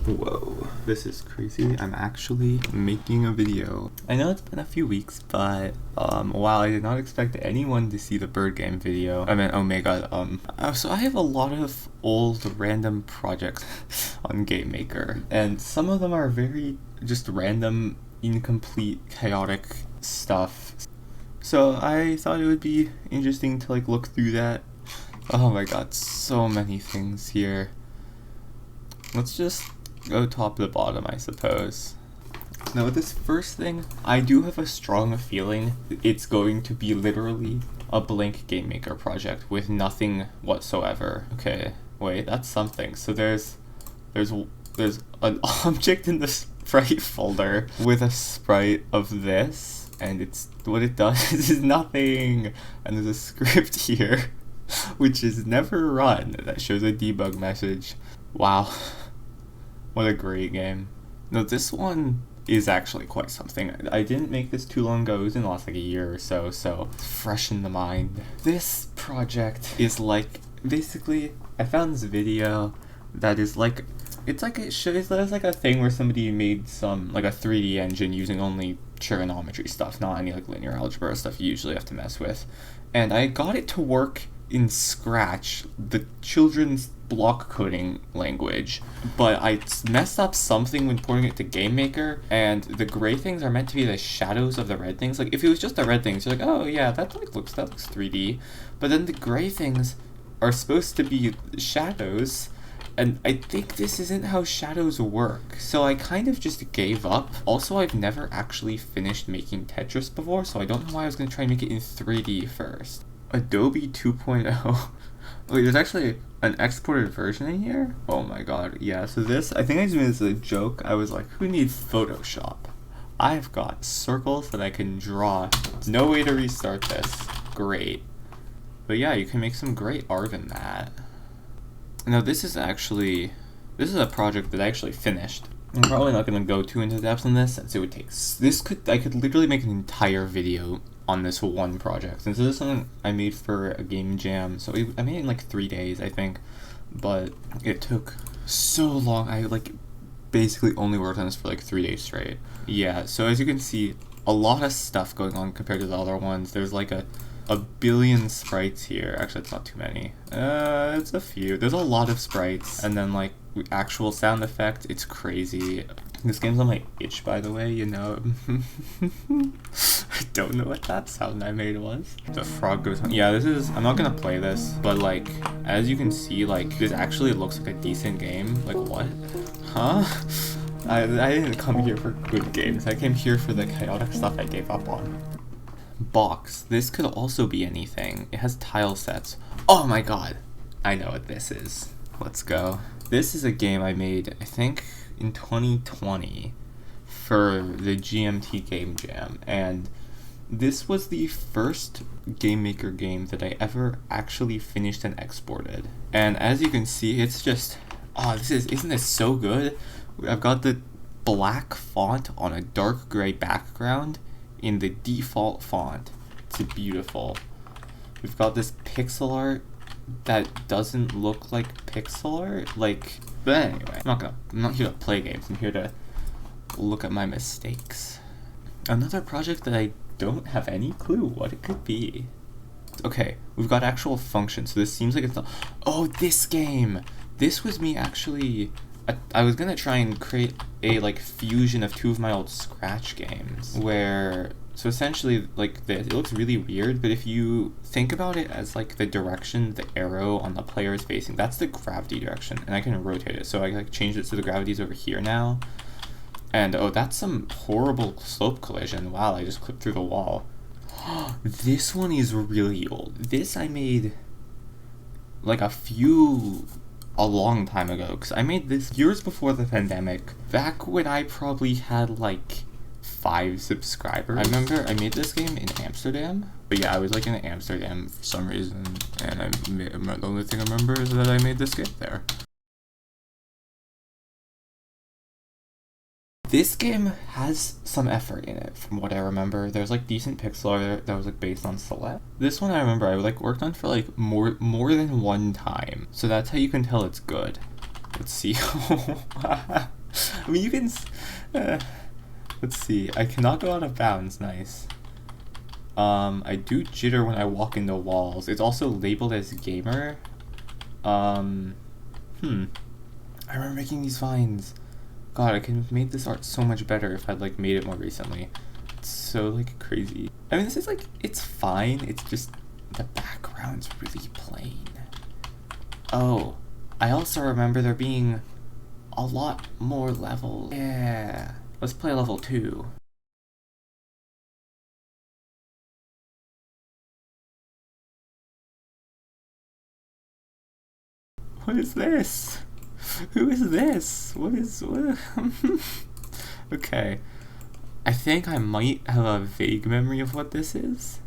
Whoa, this is crazy. I'm actually making a video. I know it's been a few weeks, but wow, I did not expect anyone to see the bird game video. I mean, oh my god, so I have a lot of old random projects on GameMaker, and some of them are very just random, incomplete, chaotic stuff. So I thought it would be interesting to like look through that. Oh my god, so many things here. Let's just go top to bottom, I suppose. Now with this first thing, I do have a strong feeling it's going to be literally a blank GameMaker project with nothing whatsoever. Okay, wait, that's something. So there's an object in the sprite folder with a sprite of this, and it's what it does is nothing. And there's a script here which is never run that shows a debug message. Wow. What a great game. No, this one is actually quite something. I didn't make this too long ago. It was in the last like a year or so, so it's fresh in the mind. This project is like, basically, I found this video that is like, it's like there's like a thing where somebody made some, like a 3D engine using only trigonometry stuff, not any like linear algebra stuff you usually have to mess with. And I got it to work in Scratch, the children's block coding language, but I messed up something when porting it to GameMaker, and the gray things are meant to be the shadows of the red things. Like if it was just the red things, you're like, oh yeah, that looks 3D, but then the gray things are supposed to be shadows, and I think this isn't how shadows work, so I kind of just gave up. Also, I've never actually finished making Tetris before, so I don't know why I was going to try and make it in 3D first. Adobe 2.0. Wait, there's actually an exported version in here? Oh my god, yeah, so this, I think I just made this as a joke. I was like, who needs Photoshop? I've got circles that I can draw. There's no way to restart this. Great. But yeah, you can make some great art in that. Now this is a project that I actually finished. I'm probably not going to go too into depth on this, since it would take, I could literally make an entire video on this one project. And so this one I made for a game jam, so I made it in like 3 days, I think, but it took so long. I like basically only worked on this for like 3 days straight. Yeah, so as you can see, a lot of stuff going on compared to the other ones. There's like a billion sprites here. Actually, it's not too many. It's a few. There's a lot of sprites, and then like actual sound effects. It's crazy. This game's on my itch, by the way, you know. I don't know what that sound I made was. The frog goes on. Yeah, I'm not gonna play this, but like, as you can see, like, this actually looks like a decent game. Like, what? Huh? I didn't come here for good games. I came here for the chaotic stuff I gave up on. Box. This could also be anything. It has tile sets. Oh my god. I know what this is. Let's go. This is a game I made, I think, in 2020 for the GMTK Game Jam, and this was the first GameMaker game that I ever actually finished and exported. And as you can see, it's just, isn't this so good? I've got the black font on a dark gray background in the default font. It's beautiful. We've got this pixel art that doesn't look like pixel art, like, but anyway, I'm not here to play games, I'm here to look at my mistakes. Another project that I don't have any clue what it could be. Okay, we've got actual functions, so this seems like it's not, oh, this game! This was me actually, I was gonna try and create a like fusion of two of my old Scratch games, where, so essentially like this, it looks really weird, but if you think about it as like the direction the arrow on the player is facing, that's the gravity direction, and I can rotate it, so I like changed it so the gravity's over here now. And oh, that's some horrible slope collision. Wow, I just clipped through the wall. This one is really old. This I made like a long time ago, because I made this years before the pandemic, back when I probably had like 5 subscribers. I remember I made this game in Amsterdam, but yeah, I was like in Amsterdam for some reason, and the only thing I remember is that I made this game there. This game has some effort in it, from what I remember. There's like decent pixel art that was like based on Celeste. This one I remember I like worked on for like more than one time, so that's how you can tell it's good. Let's see. I mean, you can... let's see. I cannot go out of bounds. Nice. I do jitter when I walk into walls. It's also labeled as gamer. I remember making these vines. God, I could have made this art so much better if I'd like made it more recently. It's so like crazy. I mean, this is like, it's fine. It's just the background's really plain. Oh, I also remember there being a lot more levels. Yeah, let's play level 2. What is this? Who is this? What? Okay. I think I might have a vague memory of what this is.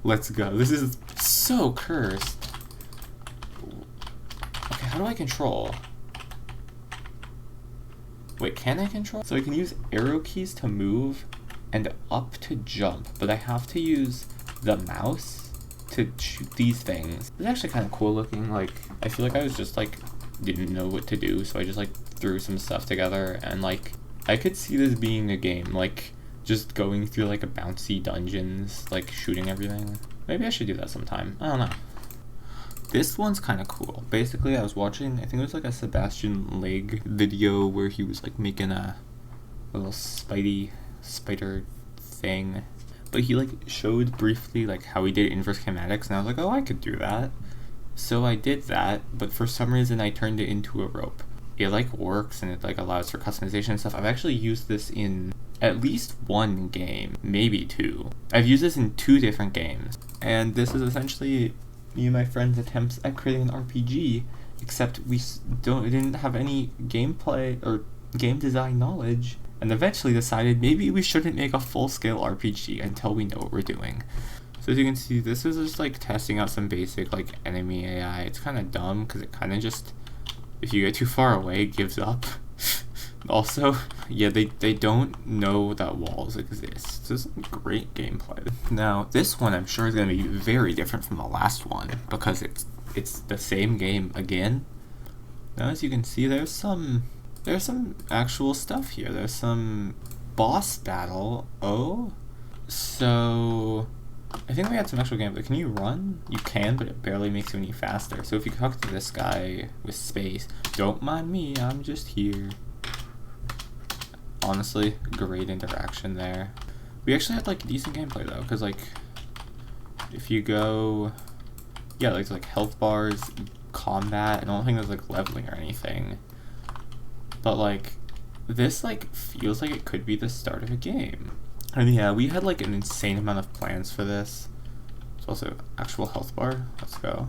Let's go. This is so cursed. Okay, how do I control? Wait, can I control? So I can use arrow keys to move and up to jump, but I have to use the mouse to shoot these things. It's actually kind of cool looking. Like, I feel like I was just like didn't know what to do, so I just like threw some stuff together, and like I could see this being a game, like just going through like a bouncy dungeons, like shooting everything. Maybe I should do that sometime. I don't know. This one's kind of cool. Basically, I was watching, I think it was like a Sebastian Leg video where he was like making a little spider thing. But he like showed briefly like how he did inverse kinematics, and I was like, oh, I could do that. So I did that, but for some reason I turned it into a rope. It like works, and it like allows for customization and stuff. I've actually used this in at least one game, maybe 2. I've used this in 2 different games, and this is essentially me and my friend's attempts at creating an RPG, except we didn't have any gameplay or game design knowledge, and eventually decided maybe we shouldn't make a full-scale RPG until we know what we're doing. So as you can see, this is just like testing out some basic like enemy AI. It's kind of dumb because it kind of just, if you get too far away, it gives up. Also, yeah, they don't know that walls exist. This is great gameplay. Now, this one I'm sure is going to be very different from the last one because it's the same game again. Now, as you can see, there's some actual stuff here. There's some boss battle. Oh, so I think we had some actual gameplay. Can you run? You can, but it barely makes you any faster. So if you talk to this guy with space, don't mind me, I'm just here. Honestly, great interaction there. We actually had like decent gameplay though, because like if you go, yeah, like health bars, combat. I don't think there's like leveling or anything, but like this like feels like it could be the start of a game. And yeah, we had like an insane amount of plans for this. It's also actual health bar. Let's go.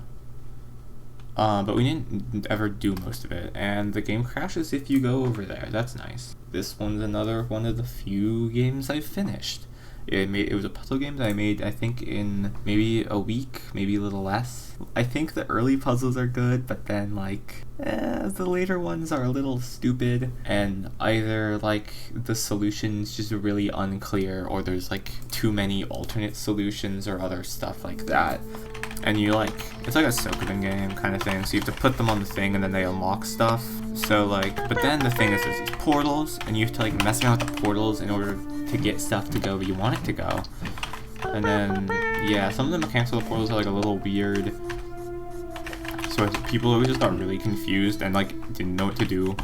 But we didn't ever do most of it, and the game crashes if you go over there. That's nice. This one's another one of the few games I've finished. It was a puzzle game that I made, I think, in maybe a week, maybe a little less. I think the early puzzles are good, but then like the later ones are a little stupid, and either like the solution's just really unclear, or there's like too many alternate solutions or other stuff like that. And you like, it's like a Sokoban game kind of thing, so you have to put them on the thing and then they unlock stuff. So like, but then the thing is there's these portals, and you have to like mess around with the portals in order to get stuff to go where you want it to go. And then, yeah, some of the mechanics of the portals are like a little weird. So people always just got really confused and like didn't know what to do.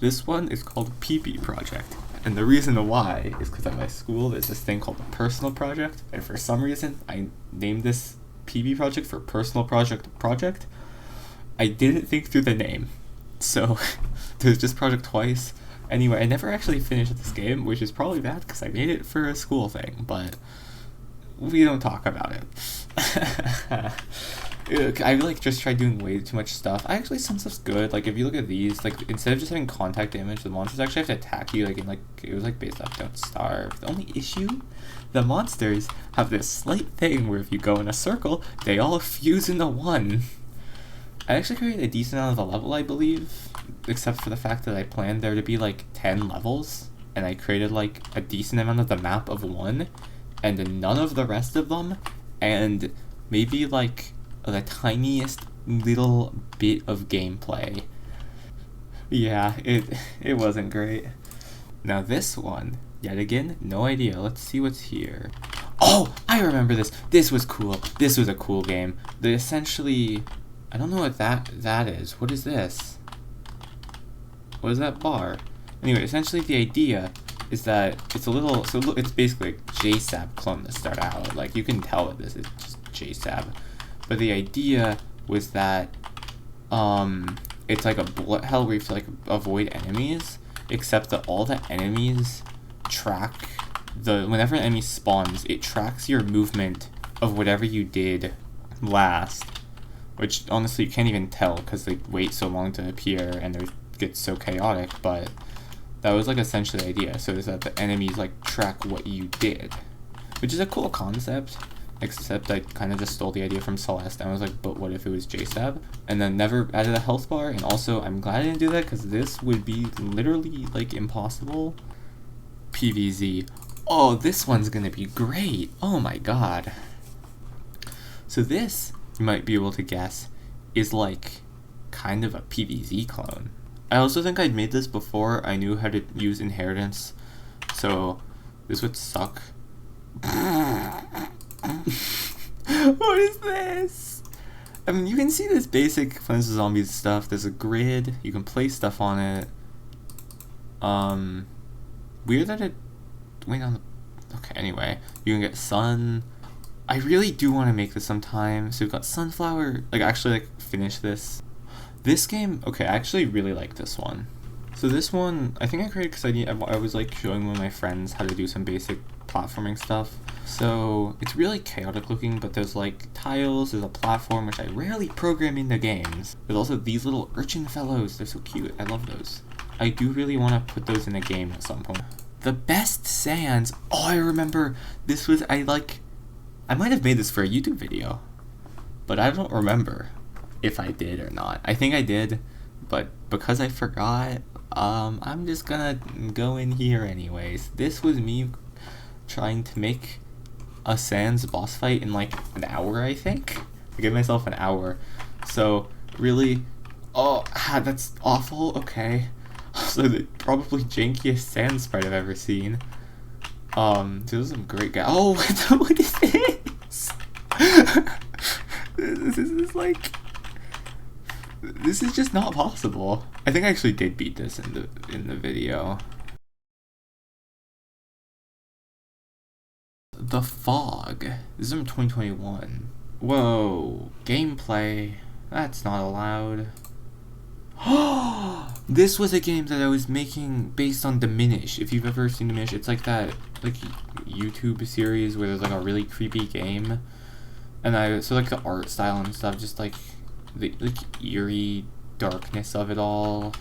This one is called PP Project. And the reason why is because at my school there's this thing called the Personal Project. And for some reason, I named this PB Project for Personal Project. I didn't think through the name. So there's just project twice. Anyway, I never actually finished this game, which is probably bad because I made it for a school thing, but we don't talk about it. I like just tried doing way too much stuff. Actually, some stuff's good. Like if you look at these, like instead of just having contact damage, the monsters actually have to attack you. Like in like it was like based off Don't Starve. The only issue, the monsters have this slight thing where if you go in a circle, they all fuse into one. I actually created a decent amount of the level, I believe, except for the fact that I planned there to be like 10 levels, and I created like a decent amount of the map of 1, and none of the rest of them, and maybe like the tiniest little bit of gameplay. Yeah, it wasn't great. Now this one, yet again, no idea. Let's see what's here. Oh, I remember this. This was cool. This was a cool game. They essentially, I don't know what that is. What is this? What is that bar? Anyway, essentially the idea is that it's a little, so it's basically a JSAB clone to start out. Like, you can tell that this is just JSAB. But the idea was that, it's like a bullet hell where you have to, like, avoid enemies, except that all the enemies track whenever an enemy spawns, it tracks your movement of whatever you did last, which honestly you can't even tell because they wait so long to appear and it gets so chaotic, but that was like essentially the idea. So is that the enemies like track what you did, which is a cool concept, except I kind of just stole the idea from Celeste and I was like, but what if it was JSAB? And then never added a health bar, and also I'm glad I didn't do that because this would be literally like impossible. PVZ. Oh, this one's gonna be great. Oh my god. So this, you might be able to guess, is like kind of a PVZ clone. I also think I'd made this before I knew how to use inheritance, so this would suck. What is this? I mean, you can see this basic Plants vs. Zombies stuff. There's a grid, you can place stuff on it. Weird that it went on the... Okay, anyway, you can get sun. I really do want to make this sometime. So we've got sunflower, like actually like finish this. This game, okay, I actually really like this one. So this one, I think I created because I was like showing one of my friends how to do some basic platforming stuff. So it's really chaotic looking, but there's like tiles, there's a platform, which I rarely program into games. There's also these little urchin fellows, they're so cute, I love those. I do really want to put those in a game at some point. The best sands, oh I remember, this was, I might have made this for a YouTube video, but I don't remember if I did or not. I think I did, but because I forgot, I'm just gonna go in here anyways. This was me trying to make a Sans boss fight in like an hour, I think. I gave myself an hour. So really, oh, that's awful, okay. So the probably jankiest Sans sprite I've ever seen. Those are some great guys. Oh, what is this? This is like, this is just not possible. I think I actually did beat this in the video. The Fog. This is from 2021. Whoa. Gameplay. That's not allowed. This was a game that I was making based on Diminish. If you've ever seen Diminish, it's like that like YouTube series where there's like a really creepy game. And so like the art style and stuff, just like the eerie darkness of it all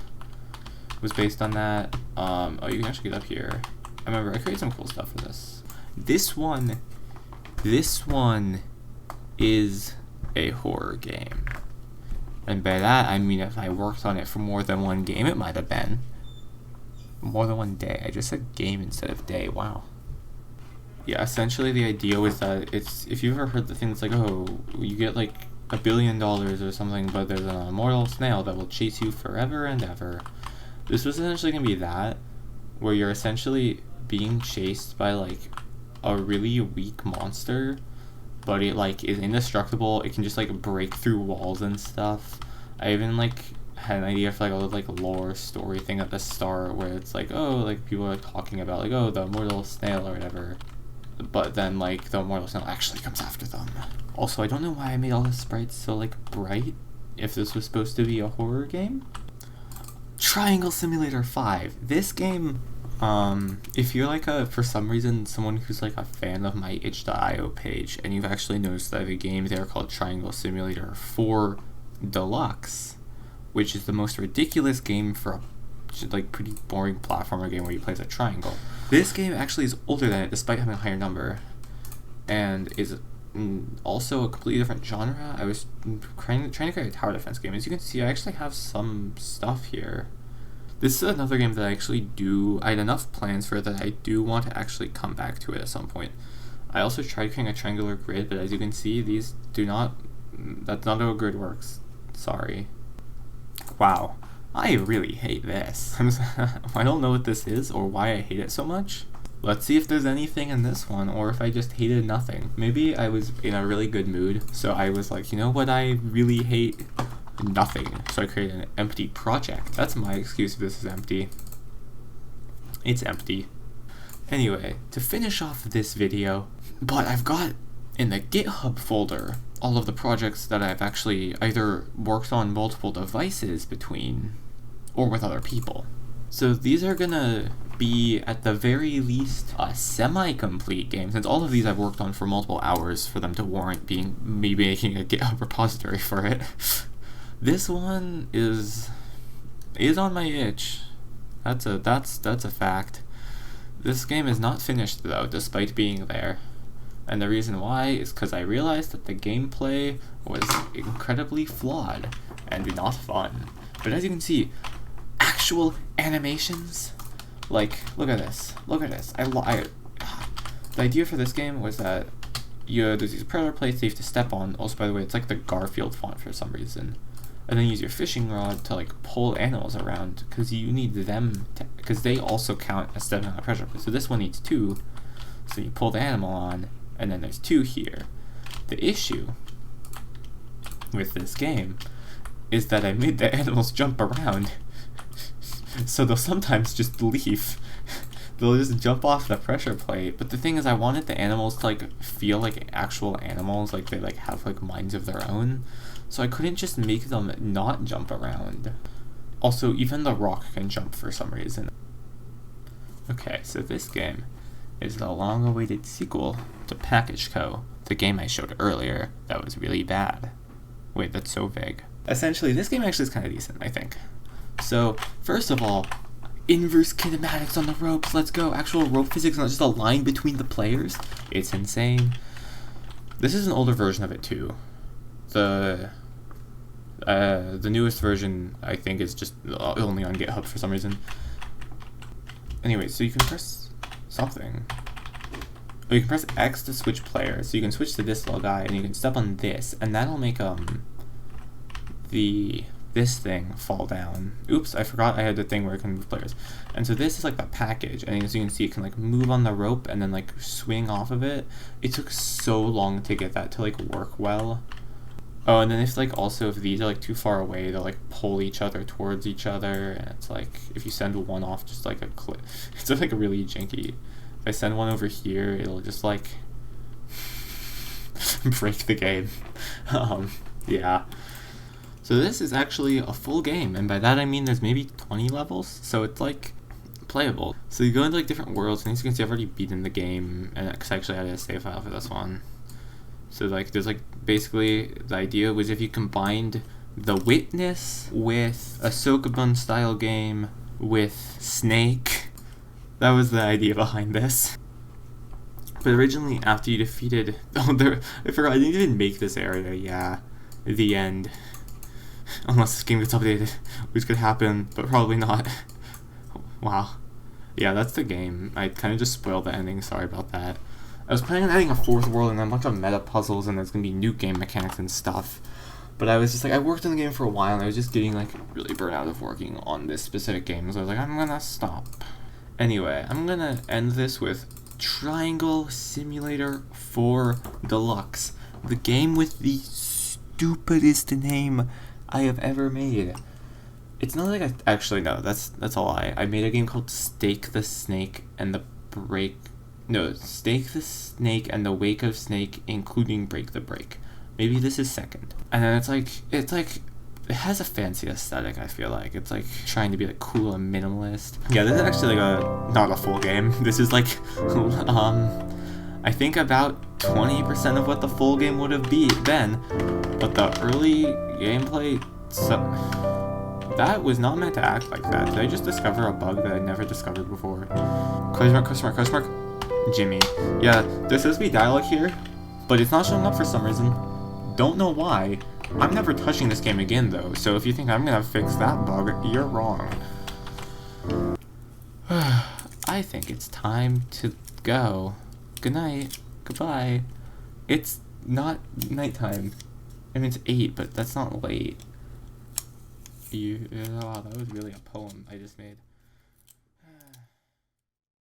was based on that. Oh, you can actually get up here. I remember I created some cool stuff for this. This one is a horror game. And by that, I mean if I worked on it for more than one game, it might have been. More than one day. I just said game instead of day. Wow. Yeah, essentially the idea was that it's, if you've ever heard the things like, oh, you get like $1 billion or something, but there's an immortal snail that will chase you forever and ever. This was essentially going to be that, where you're essentially being chased by like a really weak monster, but it like is indestructible. It can just like break through walls and stuff. I even like had an idea for like a little like lore story thing at the start where it's like, oh, like people are talking about like, oh, the immortal snail or whatever, but then like the immortal snail actually comes after them. Also, I don't know why I made all the sprites so like bright if this was supposed to be a horror game. Triangle Simulator 5. This game, if you're like for some reason, someone who's like a fan of my itch.io page, and you've actually noticed that I have a game there called Triangle Simulator 4 Deluxe, which is the most ridiculous game for a like pretty boring platformer game where you play as a triangle. This game actually is older than it despite having a higher number, and is also a completely different genre. I was trying to create a tower defense game. As you can see, I actually have some stuff here. This is another game that I had enough plans for it that I do want to actually come back to it at some point. I also tried creating a triangular grid, but as you can see, that's not how a grid works. Sorry. Wow. I really hate this. I don't know what this is or why I hate it so much. Let's see if there's anything in this one, or if I just hated nothing. Maybe I was in a really good mood, so I was like, you know what I really hate? Nothing. So I created an empty project. That's my excuse if this is empty. It's empty. Anyway, to finish off this video, but I've got in the GitHub folder all of the projects that I've actually either worked on multiple devices between or with other people. So these are gonna be at the very least a semi-complete game, since all of these I've worked on for multiple hours for them to warrant being me making a GitHub repository for it. This one is on my itch. That's a fact. This game is not finished though, despite being there. And the reason why is because I realized that the gameplay was incredibly flawed and not fun. But as you can see, actual animations, like, look at this. The idea for this game was that there's these predator plates that you have to step on. Also, by the way, it's like the Garfield font for some reason. And then use your fishing rod to like pull animals around, because you need them because they also count as stepping on a pressure plate. So this one needs 2. So you pull the animal on, and then there's 2 here. The issue with this game is that I made the animals jump around. So they'll sometimes just leave. They'll just jump off the pressure plate. But the thing is, I wanted the animals to like feel like actual animals, like they like have like minds of their own. So I couldn't just make them not jump around. Also, even the rock can jump for some reason. Okay, so this game is the long-awaited sequel to Package Co., the game I showed earlier that was really bad. Wait, that's so vague. Essentially, this game actually is kind of decent, I think. So, first of all, inverse kinematics on the ropes, let's go. Actual rope physics, not just a line between the players. It's insane. This is an older version of it, too. The newest version, I think, is just only on GitHub for some reason. Anyway, so you can press something. Or you can press X to switch players. So you can switch to this little guy, and you can step on this, and that'll make this thing fall down. Oops, I forgot I had the thing where I can move players. And so this is like the package, and as you can see, it can like move on the rope and then like swing off of it. It took so long to get that to like work well. Oh, and then if like also if these are like too far away, they'll like pull each other towards each other, and it's like if you send one off just like a clip, it's like really janky. If I send one over here, it'll just like break the game. Yeah. So this is actually a full game, and by that I mean there's maybe 20 levels, so it's like playable. So you go into like different worlds, and as you can see, I've already beaten the game, and because I actually had a save file for this one. So like there's like basically the idea was if you combined The Witness with a Sokobun style game with Snake, that was the idea behind this. But originally, after you defeated, I forgot, I didn't even make this area. Yeah, the end. Unless this game gets updated, which could happen, but probably not. Wow. Yeah, that's the game. I kind of just spoiled the ending. Sorry about that. I was planning on adding a 4th world and then a bunch of meta puzzles, and there's gonna be new game mechanics and stuff. But I was just like, I worked on the game for a while, and I was just getting like really burnt out of working on this specific game, so I was like, I'm gonna stop. Anyway, I'm gonna end this with Triangle Simulator 4 Deluxe, the game with the stupidest name I have ever made. It's not like actually no, that's a lie. I made a game called Stake the Snake and the Break. No, Stake the Snake and the Wake of Snake, including Break the Break. Maybe this is second. And then it's like it has a fancy aesthetic. I feel like it's like trying to be like cool and minimalist. Yeah, this is actually like not a full game. This is like I think about 20% of what the full game would have been. But the early gameplay, that was not meant to act like that. Did I just discover a bug that I never discovered before? Question mark. Jimmy. Yeah, there's supposed to be dialogue here, but it's not showing up for some reason. Don't know why. I'm never touching this game again though, so if you think I'm gonna fix that bug, you're wrong. I think it's time to go. Good night. Goodbye. It's not nighttime. I mean, it's 8, but that's not late. Wow, that was really a poem I just made.